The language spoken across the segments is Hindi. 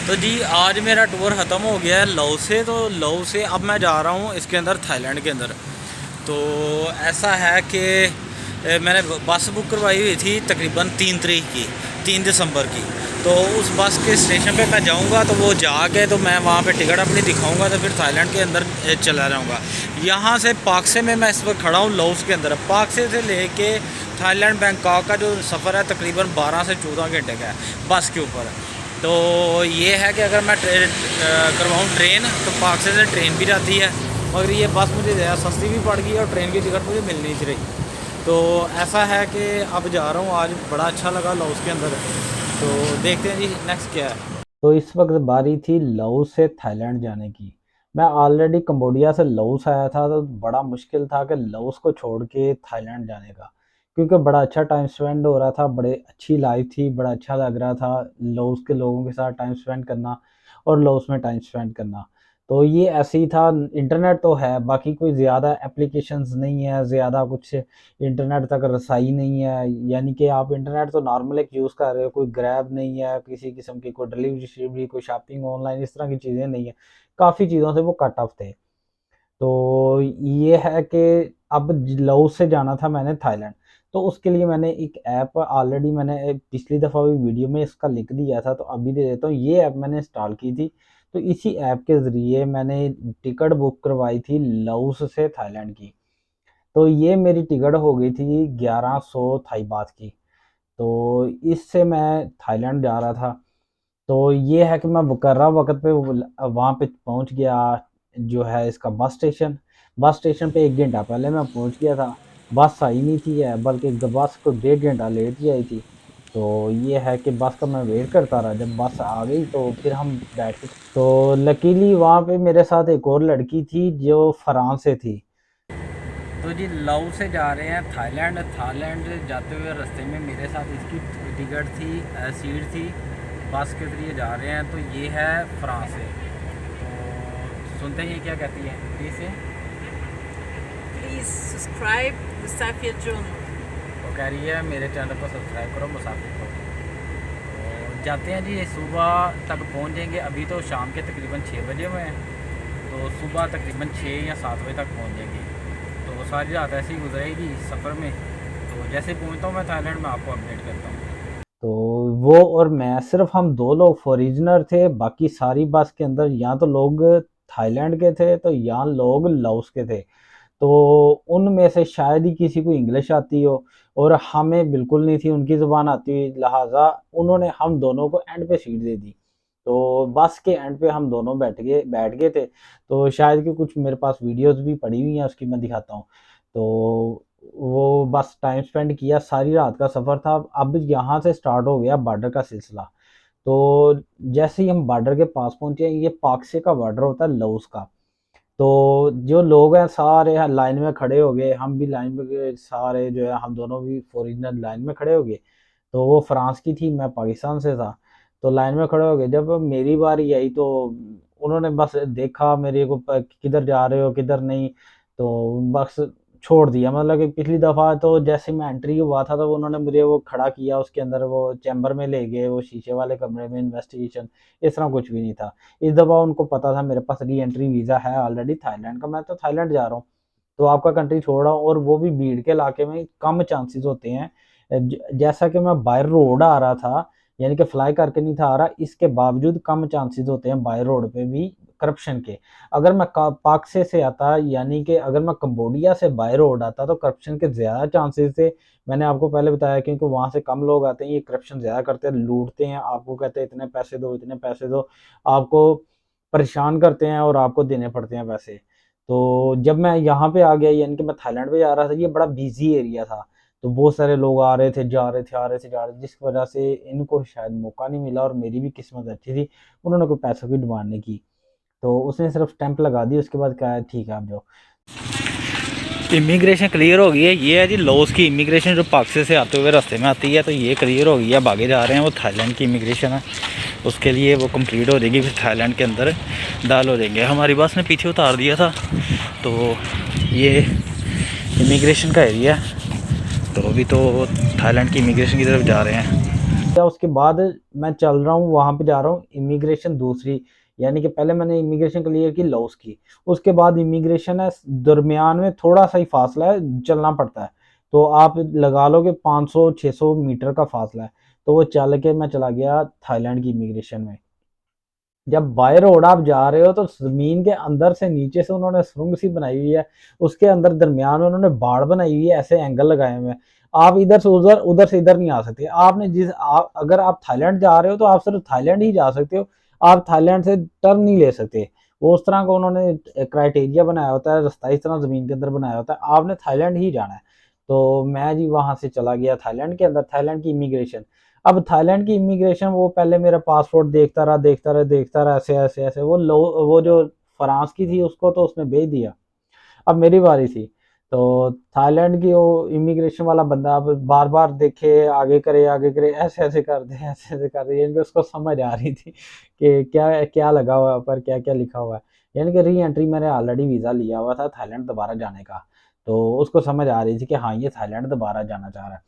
तो जी आज मेरा टूर ख़त्म हो गया है लव से। तो लव से अब मैं जा रहा हूँ इसके अंदर, थाईलैंड के अंदर। तो ऐसा है कि मैंने बस बुक करवाई हुई थी तकरीबन 3 दिसंबर की। तो उस बस के स्टेशन पे मैं जाऊंगा, तो वो जाके तो मैं वहाँ पे टिकट अपनी दिखाऊंगा, तो फिर थाईलैंड के अंदर चला जाऊंगा। यहाँ से पाकसे में मैं इस वक्त खड़ा हूँ लाओस के अंदर। पाकसे से लेके थाईलैंड बैंकॉक का जो सफ़र है तकरीबन 12 से 14 घंटे का है बस के ऊपर। तो ये है कि अगर मैं करवाऊँ ट्रेन, तो पाकसे से ट्रेन भी जाती है, मगर ये बस मुझे ज़्यादा सस्ती भी पड़ गई है और ट्रेन की टिकट मुझे मिल नहीं रही। तो ऐसा है कि अब जा रहा हूँ, आज बड़ा अच्छा लगा लाओस के अंदर। तो देखते हैं जी नेक्स्ट क्या है। तो इस वक्त बारी थी लाओस से थाईलैंड जाने की। मैं ऑलरेडी कंबोडिया से लाओस आया था, तो बड़ा मुश्किल था कि लाओस को छोड़ के थाईलैंड जाने का, क्योंकि बड़ा अच्छा टाइम स्पेंड हो रहा था, बड़े अच्छी लाइफ थी, बड़ा अच्छा लग रहा था लाओस के लोगों के साथ टाइम स्पेंड करना और लाओस में टाइम स्पेंड करना। तो ये ऐसे ही था। इंटरनेट तो है, बाकी कोई ज़्यादा एप्लीकेशंस नहीं है, ज़्यादा कुछ इंटरनेट तक रसाई नहीं है। यानी कि आप इंटरनेट तो नॉर्मल एक यूज़ कर रहे हो, कोई ग्रैब नहीं है, किसी किस्म की कोई डिलीवरी शिलीवरी, कोई शॉपिंग ऑनलाइन, इस तरह की चीज़ें नहीं है। काफ़ी चीज़ों से वो कट ऑफ थे। तो ये है कि अब लाओस से जाना था मैंने थाईलैंड। तो उसके लिए मैंने एक ऐप ऑलरेडी, मैंने पिछली दफ़ा भी वीडियो में इसका लिंक दिया था, तो अभी दे देता हूँ। ये ऐप मैंने इंस्टॉल की थी, तो इसी ऐप के ज़रिए मैंने टिकट बुक करवाई थी लाओस से थाईलैंड की। तो ये मेरी टिकट हो गई थी 1100 थाई बात की। तो इससे मैं थाईलैंड जा रहा था। तो ये है कि मैं मुकर्रर वक़्त पे वहाँ पे पहुँच गया, जो है इसका बस स्टेशन पे 1 घंटा पहले मैं पहुँच गया था। बस आई नहीं थी है, बल्कि बस को 1.5 घंटा लेट ही आई थी। तो ये है कि बस का मैं वेट करता रहा, जब बस आ गई तो फिर हम बैठ के, तो लकीली वहाँ पे मेरे साथ एक और लड़की थी जो फ्रांस से थी। तो जी लाओस से जा रहे हैं थाईलैंड। थाईलैंड जाते हुए रास्ते में मेरे साथ इसकी टिकट थी, सीट थी, बस के ज़रिए जा रहे हैं। तो ये है फ्रांस से। तो सुनते हैं ये क्या कहती है प्लीज़ से। Please subscribe Mustafia Journal. वो कह रही है मेरे चैनल को सब्सक्राइब करो मुसाफिर को। तो जाते हैं जी, सुबह तक पहुंच जाएंगे। अभी तो शाम के तकरीबन 6 बजे हुए हैं, तो सुबह तकरीबन 6 या 7 बजे तक पहुंच जाएंगे। तो सारी रात ऐसे ही गुजरेगी सफ़र में। तो जैसे ही पहुंचता हूँ मैं थाईलैंड में, आपको अपडेट करता हूँ। तो वो और मैं, सिर्फ हम 2 लोग फॉरेनर थे, बाकी सारी बस के अंदर या तो लोग थाईलैंड के थे, तो या लोग लाओस के थे। तो उनमें से शायद ही किसी को इंग्लिश आती हो, और हमें बिल्कुल नहीं थी उनकी ज़ुबान आती, लिहाजा उन्होंने हम दोनों को एंड पे सीट दे दी। तो बस के एंड पे हम दोनों बैठ गए थे। तो शायद कि कुछ मेरे पास वीडियोज़ भी पड़ी हुई हैं, उसकी मैं दिखाता हूँ। तो वो बस टाइम स्पेंड किया, सारी रात का सफ़र था। अब यहाँ से स्टार्ट हो गया बॉर्डर का सिलसिला। तो जैसे ही हम बॉर्डर के पास पहुँचे, ये पाकसे का बॉर्डर होता है लाओस का। तो जो लोग हैं सारे यहाँ लाइन में खड़े हो गए, हम भी लाइन में गए, सारे जो है हम दोनों भी फॉरेनर लाइन में खड़े हो गए। तो वो फ्रांस की थी, मैं पाकिस्तान से था। तो लाइन में खड़े हो गए, जब मेरी बारी आई तो उन्होंने बस देखा मेरे को, किधर जा रहे हो किधर नहीं, तो बस छोड़ दिया। मतलब कि पिछली दफ़ा तो जैसे मैं एंट्री हुआ था, तो उन्होंने मुझे वो खड़ा किया उसके अंदर, वो चैम्बर में ले गए, वो शीशे वाले कमरे में, इन्वेस्टिगेशन, इस तरह कुछ भी नहीं था। इस दफ़ा उनको पता था मेरे पास री एंट्री वीज़ा है ऑलरेडी थाईलैंड का, मैं तो थाईलैंड जा रहा हूँ, तो आपका कंट्री छोड़ रहा हूँ, और वो भी भीड़ के इलाके में कम चांसेस होते हैं। जैसा कि मैं बाय रोड आ रहा था, यानी कि फ्लाई करके नहीं था आ रहा, इसके बावजूद कम चांसेस होते हैं बाय रोड पे भी करप्शन के। अगर मैं पाकसे से आता, यानी कि अगर मैं कंबोडिया से बाय रोड आता, तो करप्शन के ज़्यादा चांसेस थे। मैंने आपको पहले बताया, क्योंकि वहाँ से कम लोग आते हैं, ये करप्शन ज़्यादा करते हैं, लूटते हैं, आपको कहते हैं इतने पैसे दो इतने पैसे दो, आपको परेशान करते हैं और आपको देने पड़ते हैं पैसे। तो जब मैं यहाँ पे आ गया, यानी कि मैं थाईलैंड पे जा रहा था, ये बड़ा बिजी एरिया था। तो बहुत सारे लोग आ रहे थे जा रहे थे, आ रहे थे जा रहे थे, जिस वजह से इनको शायद मौका नहीं मिला, और मेरी भी किस्मत अच्छी थी, उन्होंने कोई पैसों की डिमांड नहीं की। तो उसने सिर्फ स्टैंप लगा दी, उसके बाद कहा ठीक है आप जाओ। इमिग्रेशन क्लियर हो गई है। ये है जी लाओस की इमिग्रेशन, जो पाकसे से आते हुए रास्ते में आती है। तो ये क्लियर हो गई है, अब आगे जा रहे हैं, वो थाईलैंड की इमिग्रेशन है, उसके लिए वो कंप्लीट हो जाएगी, फिर थाईलैंड के अंदर दाल हो जाएंगे। हमारी बस ने पीछे उतार दिया था, तो ये इमिग्रेशन का एरिया है, तो अभी तो थाईलैंड की इमिग्रेशन की तरफ जा रहे हैं। या उसके बाद मैं चल रहा हूँ, वहाँ पे जा रहा हूँ इमिग्रेशन दूसरी, यानी कि पहले मैंने इमिग्रेशन क्लियर की लाओस की, उसके बाद इमिग्रेशन है, दरमियान में थोड़ा सा ही फासला है, चलना पड़ता है। तो आप लगा लो कि 500-600 मीटर का फासला है। तो वो चल के मैं चला गया थाईलैंड की इमिग्रेशन में। जब बाय रोड आप जा रहे हो तो ज़मीन के अंदर से नीचे से उन्होंने सुरंग सी बनाई हुई है, उसके अंदर दरमियान में उन्होंने बाड़ बनाई हुई है, ऐसे एंगल लगाए हुए हैं। आप इधर से उधर से इधर नहीं आ सकते। आपने अगर आप थाईलैंड जा रहे हो तो आप सिर्फ थाईलैंड ही जा सकते हो, आप थाईलैंड से टर्न नहीं ले सकते। वो उस तरह का उन्होंने क्राइटेरिया बनाया होता है, रास्ता इस तरह ज़मीन के अंदर बनाया होता है, आपने थाईलैंड ही जाना है। तो मैं जी वहाँ से चला गया थाईलैंड के अंदर, थाईलैंड की इमिग्रेशन। अब थाईलैंड की इमिग्रेशन, वो पहले मेरा पासपोर्ट देखता रहा, ऐसे वो जो फ्रांस की थी उसको तो उसने भेज दिया। अब मेरी बारी थी। तो थाईलैंड की वो इमिग्रेशन वाला बंदा अब बार बार देखे, आगे करे, ऐसे ऐसे कर दे, ऐसे ऐसे कर दे, यानी कि उसको समझ आ रही थी कि क्या क्या लगा हुआ है ऊपर, क्या क्या लिखा हुआ है। यानी कि री एंट्री, मैंने ऑलरेडी वीज़ा लिया हुआ था थाईलैंड दोबारा जाने का। तो उसको समझ आ रही थी कि हाँ, ये थाईलैंड दोबारा जाना चाह रहा है।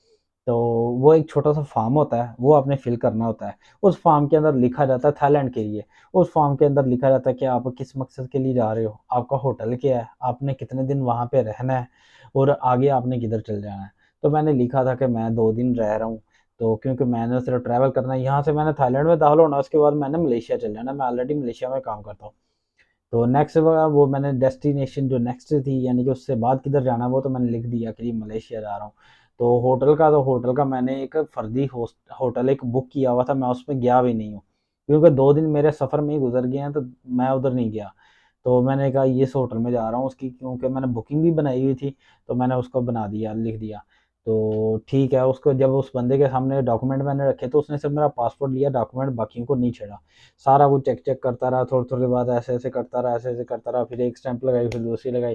तो वो एक छोटा सा फॉर्म होता है, वो आपने फिल करना होता है। उस फॉर्म के अंदर लिखा जाता है थाईलैंड के लिए, उस फॉर्म के अंदर लिखा जाता है कि आप किस मकसद के लिए जा रहे हो, आपका होटल क्या है, आपने कितने दिन वहाँ पे रहना है, और आगे आपने किधर चल जाना है। तो मैंने लिखा था कि मैं 2 दिन रह रहा हूँ। तो क्योंकि मैंने सिर्फ ट्रैवल करना है, यहाँ से मैंने थाईलैंड में दाखिल होना, उसके बाद मैंने मलेशिया चल जाना, मैं ऑलरेडी मलेशिया में काम करता हूँ। तो नेक्स्ट वो मैंने डेस्टिनेशन जो नेक्स्ट थी, यानी कि उससे बाद किधर जाना, वो तो मैंने लिख दिया कि जी मलेशिया जा रहा हूँ। तो होटल का मैंने एक फर्जी होटल एक बुक किया हुआ था, मैं उसमें गया भी नहीं हूँ, क्योंकि 2 दिन मेरे सफ़र में ही गुजर गए हैं, तो मैं उधर नहीं गया। तो मैंने कहा इस होटल में जा रहा हूँ, उसकी क्योंकि मैंने बुकिंग भी बनाई हुई थी, तो मैंने उसको बना दिया, लिख दिया। तो ठीक है, उसको जब उस बंदे के सामने डॉक्यूमेंट मैंने रखे, तो उसने सिर्फ मेरा पासपोर्ट लिया, डॉक्यूमेंट बाकियों को नहीं छेड़ा। सारा कुछ चेक चेक करता रहा, थोड़ी-थोड़ी बाद ऐसे-ऐसे करता रहा, ऐसे-ऐसे करता रहा, फिर एक स्टैंप लगाई, फिर दूसरी लगाई,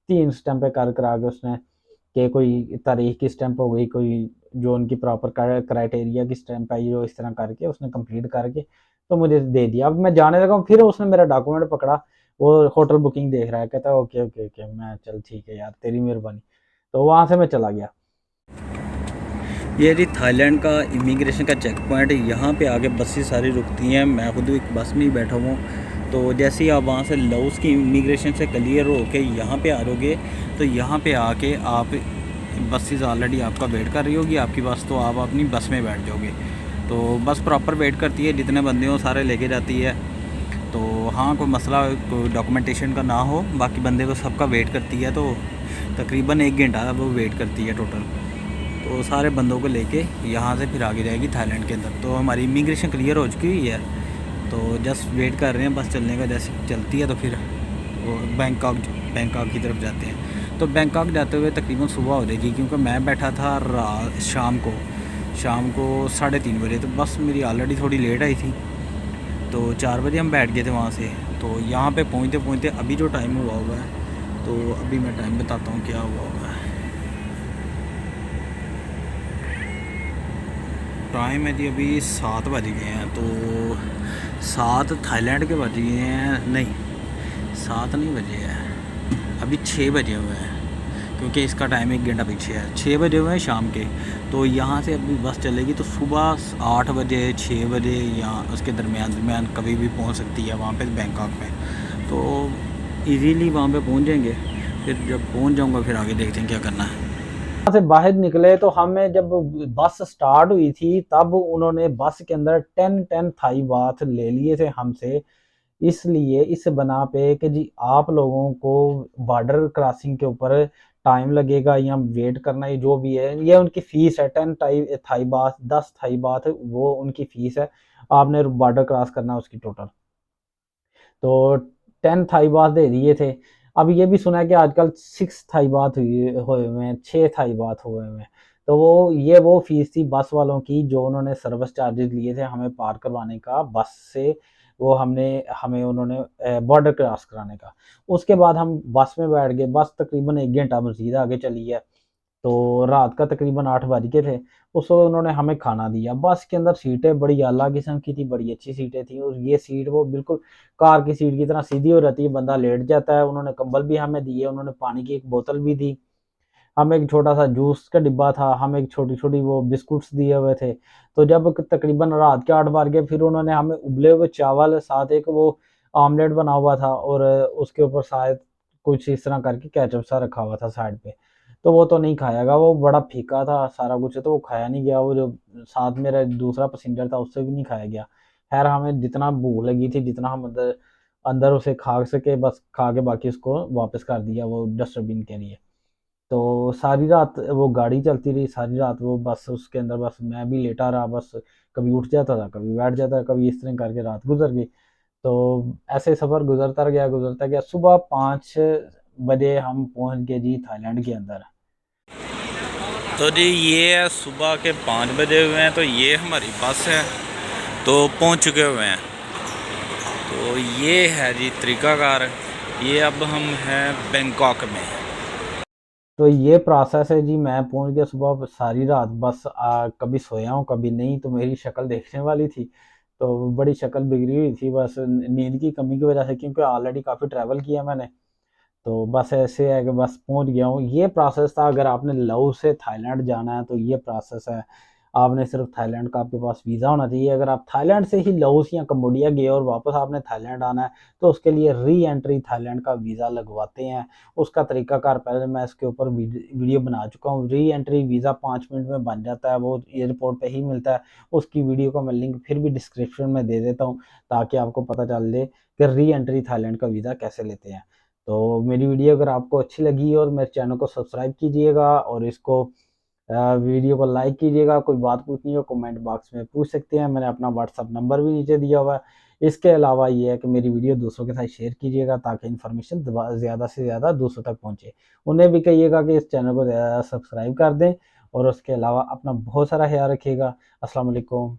3 स्टैंपें कर करा के उसने, कि कोई तारीख की स्टैंप हो गई, कोई जो उनकी प्रॉपर क्राइटेरिया की स्टैंप आई, जो इस तरह करके उसने कंप्लीट करके तो मुझे दे दिया। अब मैं जाने लगा हूँ, फिर उसने मेरा डॉक्यूमेंट पकड़ा, वो होटल बुकिंग देख रहा है, कहता है ओके, ओके, ओके। मैं चल ठीक है यार, तेरी मेहरबानी। तो वहाँ से मैं चला गया। ये जी थाईलैंड का इमिग्रेशन का चेक पॉइंट, यहाँ पे आके बसें सारी रुकती हैं, मैं खुद एक बस में ही बैठा हुआ हूँ। तो जैसे ही आप वहाँ से लाओस की इमिग्रेशन से क्लियर हो के यहाँ पे आ जाओगे, तो यहाँ पे आके आप बसेस ऑलरेडी आपका वेट कर रही होगी आपकी बस, तो आप अपनी बस में बैठ जाओगे। तो बस प्रॉपर वेट करती है, जितने बंदे हो सारे लेके जाती है। तो हाँ, कोई मसला कोई डॉक्यूमेंटेशन का ना हो, बाकी बंदे को सबका वेट करती है। तो तकरीबन 1 घंटा वो वेट करती है टोटल। तो सारे बंदों को लेके यहाँ से फिर आगे जाएगी थाईलैंड के अंदर। तो हमारी इमिग्रेशन क्लियर हो चुकी हुई है, तो जस्ट वेट कर रहे हैं बस चलने का, जैसे चलती है तो फिर वो बैंकॉक की तरफ जाते हैं। तो बैंकॉक जाते हुए तकरीबन सुबह हो जाएगी, क्योंकि मैं बैठा था शाम को 3:30 बजे, तो बस मेरी ऑलरेडी थोड़ी लेट आई थी। तो 4 बजे हम बैठ गए थे वहाँ से। तो यहाँ पे पहुँचते पहुँचते अभी जो टाइम हुआ हुआ है, तो अभी मैं टाइम बताता हूँ क्या हुआ हुआ है। टाइम है जी अभी 7 बज गए हैं। तो 7 थाईलैंड के बज गए हैं, नहीं 7 नहीं बजे हैं, अभी 6 बजे हुए हैं, क्योंकि इसका टाइम 1 घंटा पीछे है। 6 बजे हुए हैं शाम के। तो यहाँ से अभी बस चलेगी तो सुबह 8 बजे 6 बजे या उसके दरमियान कभी भी पहुँच सकती है वहाँ पे बैंकॉक में। तो इजीली वहाँ पे पहुँच जाएंगे। फिर जब पहुँच जाऊँगा फिर आगे देखते हैं क्या करना है। वहाँ से बाहर निकले तो हमें जब बस स्टार्ट हुई थी, तब उन्होंने बस के अंदर 10-10 थाई बात ले लिए थे हमसे, इसलिए इस बना पे कि जी आप लोगों को बॉर्डर क्रॉसिंग के ऊपर टाइम लगेगा या वेट करना, ये जो भी है, ये उनकी फ़ीस है। 10 थाई बात, 10 थाई बात, वो उनकी फ़ीस है। आपने बॉर्डर क्रॉस करना है उसकी टोटल। तो 10 थाई बात दे दिए थे। अब ये भी सुना है कि आजकल 6 थाई बात हुए हुए हैं, 6 थाई बात हुए हुए हैं। तो वो फ़ीस थी बस वालों की, जो उन्होंने सर्विस चार्जेज़ लिए थे हमें पार करवाने का बस से, वो हमें उन्होंने बॉर्डर क्रॉस कराने का। उसके बाद हम बस में बैठ गए, बस तकरीबन 1 घंटा मज़ीद आगे चली है। तो रात का तकरीबन 8 बज गए थे। उस वक़्त उन्होंने हमें खाना दिया। बस के अंदर सीटें बड़ी आला किस्म की थी, बड़ी अच्छी सीटें थी और ये सीट वो बिल्कुल कार की सीट की तरह सीधी हो रहती है, बंदा लेट जाता है। उन्होंने कंबल भी हमें दिए, उन्होंने पानी की एक बोतल भी दी। हमें एक छोटा-सा जूस का डिब्बा था, हमें एक छोटी-छोटी वो बिस्कुट्स दिए हुए थे। तो जब तकरीबन रात के 8 बज गए, फिर उन्होंने हमें उबले हुए चावल, साथ एक वो ऑमलेट बना हुआ था और उसके ऊपर शायद कुछ इस तरह करके केचप सा रखा हुआ था साइड पे। तो वो तो नहीं खाया गया, वो बड़ा फीका था सारा कुछ, तो वो खाया नहीं गया। वो जो साथ मेरा दूसरा पैसेंजर था, उससे भी नहीं खाया गया। ख़ैर हमें जितना भूख लगी थी, जितना हम अंदर अंदर उसे खा सके, बस खा के बाकी उसको वापस कर दिया वो डस्टबिन के लिए। तो सारी रात वो गाड़ी चलती रही, सारी रात वो बस उसके अंदर बस मैं भी लेटा रहा, बस कभी उठ जाता था, कभी बैठ जाता था, कभी इस तरह करके रात गुज़र गई। तो ऐसे सफ़र गुज़रता गया। सुबह 5 बजे हम पहुँच गए जी थाईलैंड के अंदर। तो जी ये सुबह के 5 बजे हुए हैं, तो ये हमारी बस है, तो पहुंच चुके हुए हैं। तो ये है जी तरीक़ाकार, ये अब हम हैं बैंकॉक में। तो ये प्रोसेस है जी, मैं पहुँच गया सुबह, सारी रात बस कभी सोया हूँ, कभी नहीं, तो मेरी शक्ल देखने वाली थी। तो बड़ी शक्ल बिगड़ी हुई थी बस नींद की कमी की वज़ह से, क्योंकि ऑलरेडी काफ़ी ट्रैवल किया मैंने। तो बस ऐसे है कि बस पहुँच गया हूँ। ये प्रोसेस था, अगर आपने लाओस से थाईलैंड जाना है तो ये प्रोसेस है। आपने सिर्फ़ थाईलैंड का आपके पास वीज़ा होना चाहिए। अगर आप थाईलैंड से ही लाओस या कंबोडिया गए और वापस आपने थाईलैंड आना है, तो उसके लिए री एंट्री थाईलैंड का वीज़ा लगवाते हैं। उसका तरीकाकार पहले मैं इसके ऊपर वीडियो बना चुका हूँ। री एंट्री वीज़ा 5 मिनट में बन जाता है, वो एयरपोर्ट पे ही मिलता है। उसकी वीडियो का मैं लिंक फिर भी डिस्क्रिप्शन में दे देता हूँ, ताकि आपको पता चल जाए कि री एंट्री थाईलैंड का वीज़ा कैसे लेते हैं। तो मेरी वीडियो अगर आपको अच्छी लगी और मेरे चैनल को सब्सक्राइब कीजिएगा और इसको वीडियो को लाइक कीजिएगा। कोई बात पूछनी हो कमेंट बॉक्स में पूछ सकते हैं, मैंने अपना व्हाट्सअप नंबर भी नीचे दिया हुआ है। इसके अलावा ये है कि मेरी वीडियो दूसरों के साथ शेयर कीजिएगा, ताकि इन्फॉर्मेशन ज़्यादा से ज़्यादा दूसरों तक पहुँचे। उन्हें भी कहिएगा कि इस चैनल को सब्सक्राइब कर दें और उसके अलावा अपना बहुत सारा ख्याल रखिएगा। अस्सलाम वालेकुम।